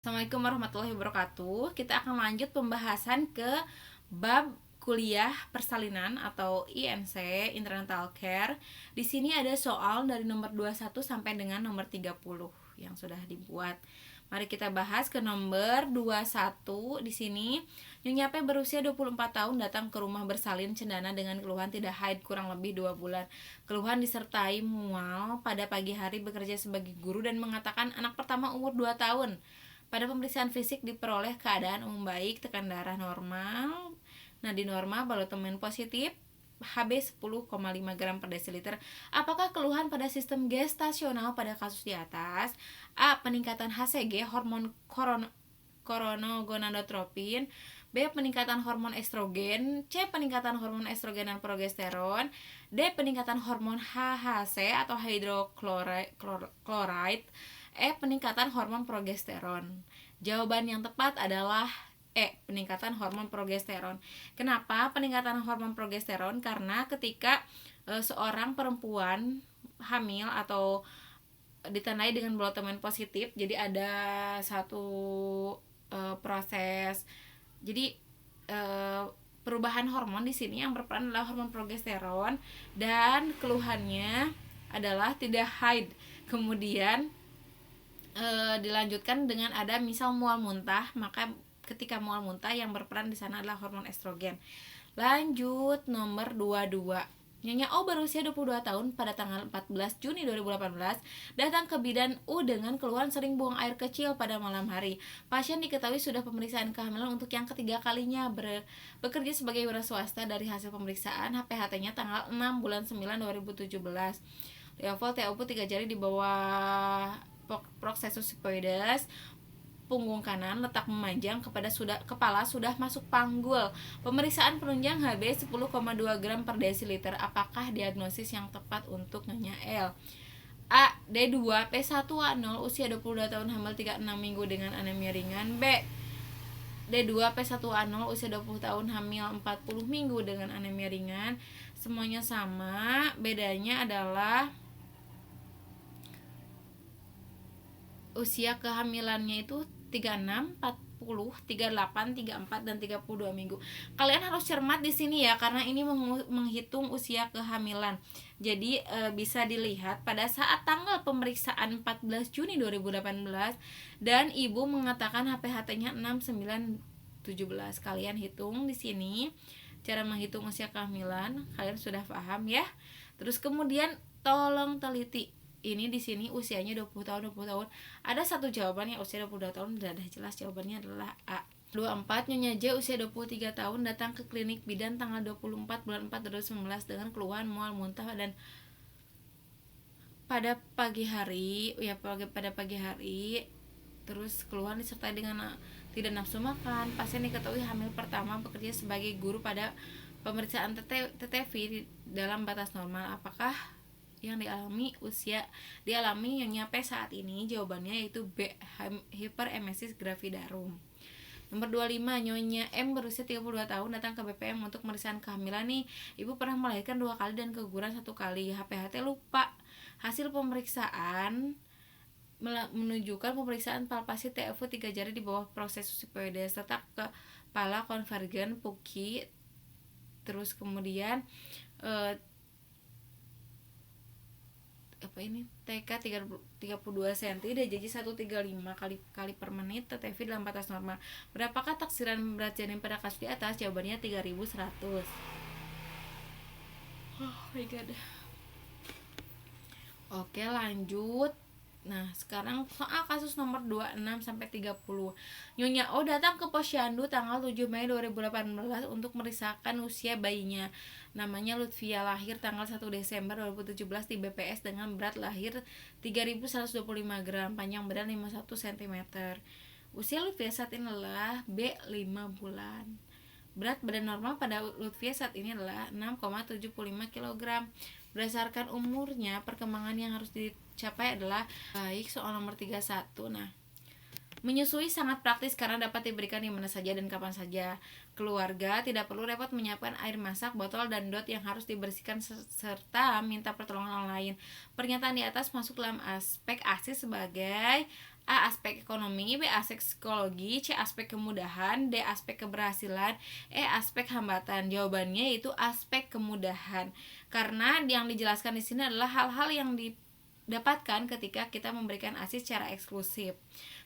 Assalamualaikum warahmatullahi wabarakatuh. Kita akan lanjut pembahasan ke bab kuliah persalinan atau INC, Internal Care. Di sini ada soal dari nomor 21 sampai dengan nomor 30 yang sudah dibuat. Mari kita bahas ke nomor 21. Di sini Nyonya P berusia 24 tahun datang ke rumah bersalin cendana dengan keluhan tidak haid kurang lebih 2 bulan. Keluhan disertai mual pada pagi hari, bekerja sebagai guru dan mengatakan anak pertama umur 2 tahun. Pada pemeriksaan fisik diperoleh keadaan umum baik, tekan darah normal, nadi normal, balotemen positif, Hb 10,5 gram per desiliter. Apakah keluhan pada sistem gestasional pada kasus di atas? A. Peningkatan HCG, hormon koronogonadotropin. B. Peningkatan hormon estrogen. C. Peningkatan hormon estrogen dan progesteron. D. Peningkatan hormon HHC atau hydrochloride. E. Peningkatan hormon progesteron. Jawaban yang tepat adalah E. Peningkatan hormon progesteron. Kenapa peningkatan hormon progesteron? Karena ketika seorang perempuan hamil atau ditandai dengan balotemen positif, jadi ada satu proses, jadi perubahan hormon di sini yang berperan adalah hormon progesteron dan keluhannya adalah tidak haid. Kemudian dilanjutkan dengan ada misal mual muntah, maka ketika mual muntah yang berperan di sana adalah hormon estrogen. Lanjut nomor 22. Nyonya O berusia 22 tahun pada tanggal 14 Juni 2018 datang ke bidan U dengan keluhan sering buang air kecil pada malam hari. Pasien diketahui sudah pemeriksaan kehamilan untuk yang ketiga kalinya, bekerja sebagai wira swasta. Dari hasil pemeriksaan HPHT-nya tanggal 6 bulan 9 2017. Level TOPU 3 jari di bawah Processus sipoides, punggung kanan letak memanjang, kepala sudah masuk panggul. Pemeriksaan penunjang Hb 10,2 gram per desiliter. Apakah diagnosis yang tepat untuk Nyonya L? A. D2 P1A0 usia 22 tahun hamil 36 minggu dengan anemia ringan. B. D2 P1A0 usia 20 tahun hamil 40 minggu dengan anemia ringan. Semuanya sama, bedanya adalah usia kehamilannya itu 36, 40, 38, 34 dan 32 minggu. Kalian harus cermat di sini ya karena ini menghitung usia kehamilan. Jadi bisa dilihat pada saat tanggal pemeriksaan 14 Juni 2018 dan ibu mengatakan HPHT-nya 6917. Kalian hitung di sini cara menghitung usia kehamilan, kalian sudah paham ya. Terus kemudian tolong teliti. Ini di sini usianya 20 tahun. Ada satu jawaban yang usia 22 tahun dan ada jelas jawabannya adalah A. 24. Nyonya J usia 23 tahun datang ke klinik bidan tanggal 24 bulan 4 2019 dengan keluhan mual muntah dan pada pagi hari terus keluhan disertai dengan tidak nafsu makan. Pasien diketahui hamil pertama, bekerja sebagai guru. Pada pemeriksaan TTV dalam batas normal. Apakah yang dialami Nyonya P saat ini? Jawabannya yaitu B. Hyperemesis gravidarum. Nomor 25. Nyonya M berusia 32 tahun datang ke BPM untuk pemeriksaan kehamilan nih. Ibu pernah melahirkan 2 kali dan keguguran 1 kali. HPHT lupa. Hasil pemeriksaan menunjukkan pemeriksaan palpasi TFU 3 jari di bawah Processus sipoides, letak kepala konvergen Puki. Terus kemudian TK 32 cm, DJJ 135 kali per menit, TTV dalam batas normal. Berapakah taksiran berat janin pada kasus di atas? Jawabannya 3100. Oh my god. Oke, lanjut. Nah, sekarang soal kasus nomor 26 sampai 30. Nyonya O datang ke Posyandu tanggal 7 Mei 2018 untuk memeriksakan usia bayinya. Namanya Lutfia, lahir tanggal 1 Desember 2017 di BPS dengan berat lahir 3125 gram, panjang badan 51 cm. Usia Lutfia saat ini adalah B 5 bulan. Berat badan normal pada Lutfia saat ini adalah 6,75 kg. Berdasarkan umurnya, perkembangan yang harus dicapai adalah baik. Soal nomor 31. Nah, menyusui sangat praktis karena dapat diberikan di mana saja dan kapan saja. Keluarga tidak perlu repot menyiapkan air masak, botol, dan dot yang harus dibersihkan serta minta pertolongan orang lain. Pernyataan di atas masuk dalam aspek ASI sebagai A. Aspek ekonomi, B. Aspek psikologi, C. Aspek kemudahan, D. Aspek keberhasilan, E. Aspek hambatan. Jawabannya itu aspek kemudahan. Karena yang dijelaskan di sini adalah hal-hal yang didapatkan ketika kita memberikan ASI secara eksklusif.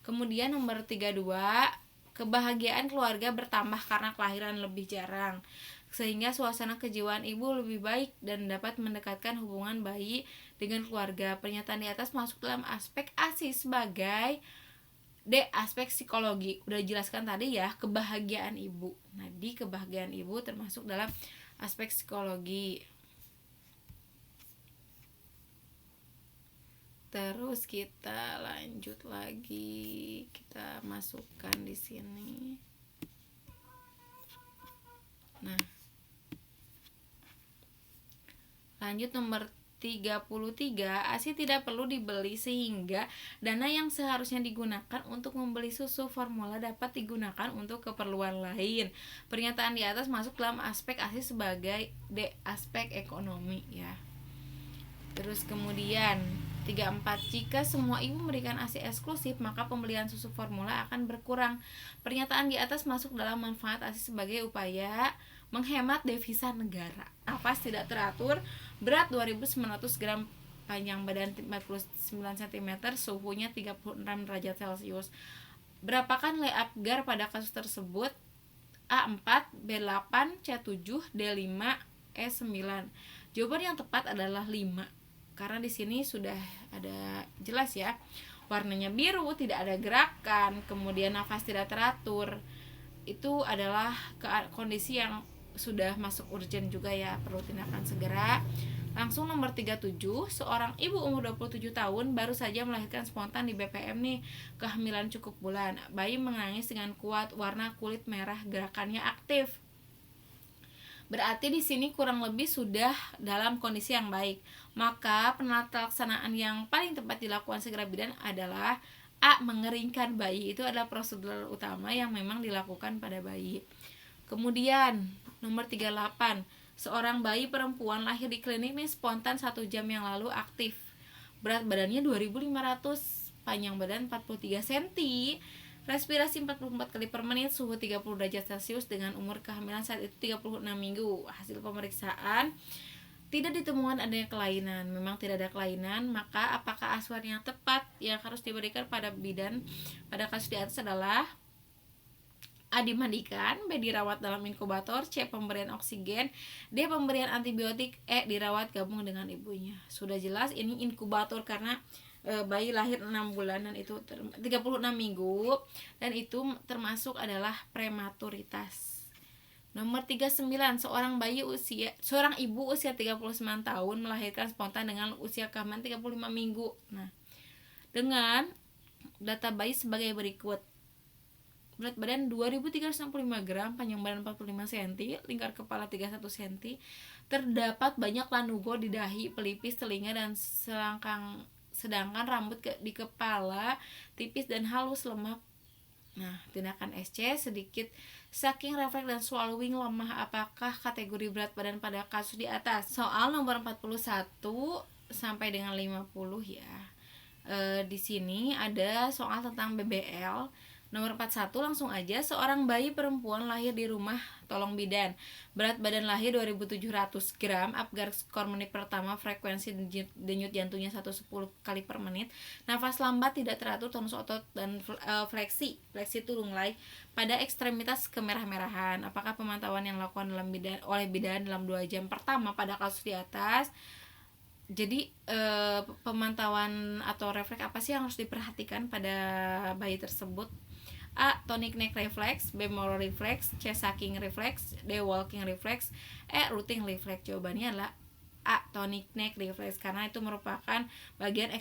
Kemudian nomor 32, kebahagiaan keluarga bertambah karena kelahiran lebih jarang, sehingga suasana kejiwaan ibu lebih baik dan dapat mendekatkan hubungan bayi dengan keluarga. Pernyataan di atas masuk dalam aspek ASI sebagai D. Aspek psikologi. Udah jelaskan tadi ya, kebahagiaan ibu. Nah, di kebahagiaan ibu termasuk dalam aspek psikologi. Terus kita lanjut lagi, kita masukkan di sini. Nah, lanjut nomor 33, ASI tidak perlu dibeli sehingga dana yang seharusnya digunakan untuk membeli susu formula dapat digunakan untuk keperluan lain. Pernyataan di atas masuk dalam aspek ASI sebagai D. Aspek ekonomi ya. Terus kemudian 34, jika semua ibu memberikan ASI eksklusif maka pembelian susu formula akan berkurang. Pernyataan di atas masuk dalam manfaat ASI sebagai upaya menghemat devisa negara. Nafas tidak teratur, berat 2.900 gram, panjang badan 49 cm, suhunya 36 derajat Celcius. Berapakah nilai Apgar pada kasus tersebut? A4, B8, C7, D5, E9. Jawaban yang tepat adalah 5. Karena di sini sudah ada jelas ya. Warnanya biru, tidak ada gerakan, kemudian nafas tidak teratur. Itu adalah kondisi yang sudah masuk urgent juga ya, perlu tindakan segera. Langsung nomor 37, seorang ibu umur 27 tahun baru saja melahirkan spontan di BPM nih, kehamilan cukup bulan. Bayi menangis dengan kuat, warna kulit merah, gerakannya aktif. Berarti di sini kurang lebih sudah dalam kondisi yang baik. Maka penata laksanaan yang paling tepat dilakukan segera bidan adalah A. Mengeringkan bayi. Itu adalah prosedur utama yang memang dilakukan pada bayi. Kemudian nomor 38, seorang bayi perempuan lahir di klinik ini spontan 1 jam yang lalu aktif. Berat badannya 2.500, panjang badan 43 cm, respirasi 44 kali per menit, suhu 30 derajat Celcius, dengan umur kehamilan saat itu 36 minggu. Hasil pemeriksaan tidak ditemukan adanya kelainan. Memang tidak ada kelainan, maka apakah asuhan yang tepat yang harus diberikan pada bidan pada kasus di atas adalah A. Dimandikan, B. Dirawat dalam inkubator, C. Pemberian oksigen, D. Pemberian antibiotik, E. Dirawat gabung dengan ibunya. Sudah jelas ini inkubator karena bayi lahir 6 bulan dan itu 36 minggu dan itu termasuk adalah prematuritas. Nomor 39, seorang ibu usia 39 tahun melahirkan spontan dengan usia kehamilan 35 minggu. Nah, dengan data bayi sebagai berikut. Berat badan 2.365 gram, panjang badan 45 cm, lingkar kepala 31 cm. Terdapat banyak lanugo di dahi, pelipis, telinga, dan sedangkan rambut di kepala tipis dan halus, lemak. Nah, tindakan SC sedikit saking refleks dan swallowing lemah. Apakah kategori berat badan pada kasus di atas? Soal nomor 41 sampai dengan 50 ya. Di sini ada soal tentang BBL. Nomor 41 langsung aja, seorang bayi perempuan lahir di rumah tolong bidan. Berat badan lahir 2.700 gram, Apgar skor menit pertama, frekuensi denyut jantungnya 110 kali per menit, nafas lambat, tidak teratur, tonus otot dan fleksi tulung-lai pada ekstremitas kemerah-merahan. Apakah pemantauan yang dilakukan oleh bidan dalam 2 jam pertama pada kasus di atas? Jadi pemantauan atau refleks apa sih yang harus diperhatikan pada bayi tersebut? A. Tonic neck reflex, B. Moro reflex, C. Sucking reflex, D. Walking reflex, E. Rooting reflex. Jawabannya adalah A. Tonic neck reflex karena itu merupakan bagian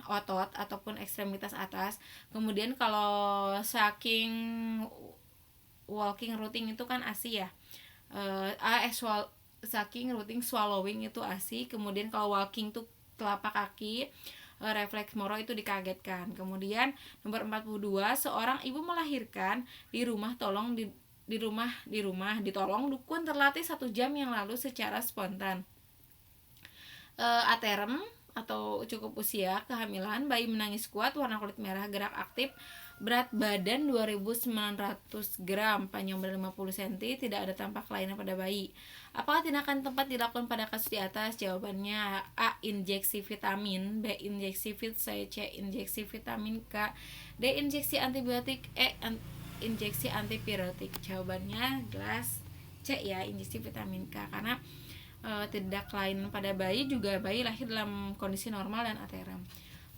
otot ataupun ekstremitas atas. Kemudian kalau sucking, walking, rooting itu kan ASI ya. Sucking, rooting, swallowing itu ASI. Kemudian kalau walking itu telapak kaki, refleks Moro itu dikagetkan. Kemudian nomor 42, seorang ibu melahirkan di rumah ditolong dukun terlatih 1 jam yang lalu secara spontan. A. Term, atau cukup usia kehamilan, bayi menangis kuat, warna kulit merah, gerak aktif, berat badan 2.900 gram, panjang badan 50 cm, tidak ada tampak kelainan pada bayi. Apakah tindakan tempat dilakukan pada kasus di atas? Jawabannya A. Injeksi vitamin, B. Injeksi C. Injeksi vitamin K, D. Injeksi antibiotik, E. Injeksi antipiretik. Jawabannya jelas C ya, injeksi vitamin K, karena tidak kelainan pada bayi, juga bayi lahir dalam kondisi normal dan aterem.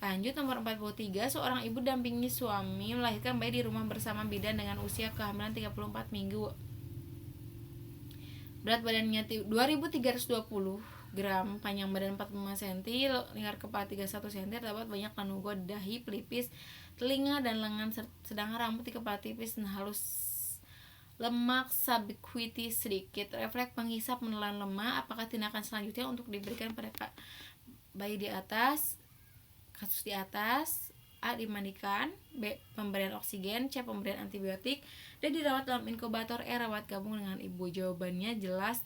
Lanjut, nomor 43, seorang ibu dampingi suami melahirkan bayi di rumah bersama bidan dengan usia kehamilan 34 minggu. Berat badannya 2.320 gram, panjang badan 45 cm, lingkar kepala 31 cm, terdapat banyak lanugo di dahi, pelipis, telinga, dan lengan, sedangkan rambut di kepala tipis dan halus, lemak subiquitis sedikit, refleks penghisap menelan lemak. Apakah tindakan selanjutnya untuk diberikan pada bayi di atas, kasus di atas? A. Dimandikan, B. Pemberian oksigen, C. Pemberian antibiotik, D. Dirawat dalam inkubator, E. Rawat gabung dengan ibu. Jawabannya jelas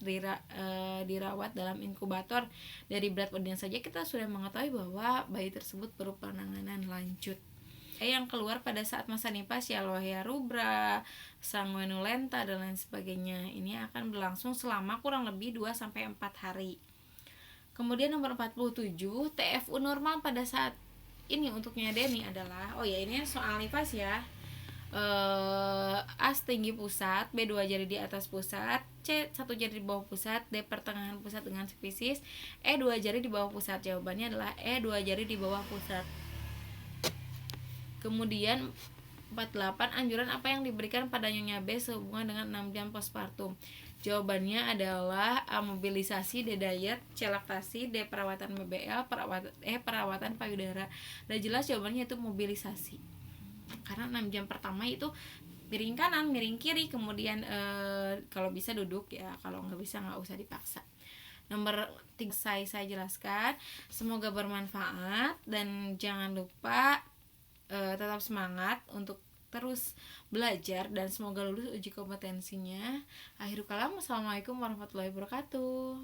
dirawat dalam inkubator. Dari berat badannya saja kita sudah mengetahui bahwa bayi tersebut perlu penanganan lanjut. Yang keluar pada saat masa nifas, Yaloya rubra, sanguinolenta, dan lain sebagainya. Ini akan berlangsung selama kurang lebih 2-4 hari. Kemudian nomor 47, TFU normal pada saat ini untuknya Deni adalah, ini soal nifas ya. A. Setinggi pusat, B. 2 jari di atas pusat, C. 1 jari di bawah pusat, D. Pertengahan pusat dengan spesies, E. 2 jari di bawah pusat. Jawabannya adalah E. 2 jari di bawah pusat. Kemudian 48, anjuran apa yang diberikan pada Nyonya B sehubungan dengan 6 jam postpartum? Jawabannya adalah A. Mobilisasi, D. Diet, C. Laktasi, D. Perawatan BBL, perawatan payudara. Dan jelas jawabannya itu mobilisasi, karena 6 jam pertama itu miring kanan, miring kiri, kemudian kalau bisa duduk ya, kalau nggak bisa nggak usah dipaksa. Nomor 3 saya jelaskan. Semoga bermanfaat, dan jangan lupa tetap semangat untuk terus belajar, dan semoga lulus uji kompetensinya. Akhirul kalam, wassalamualaikum warahmatullahi wabarakatuh.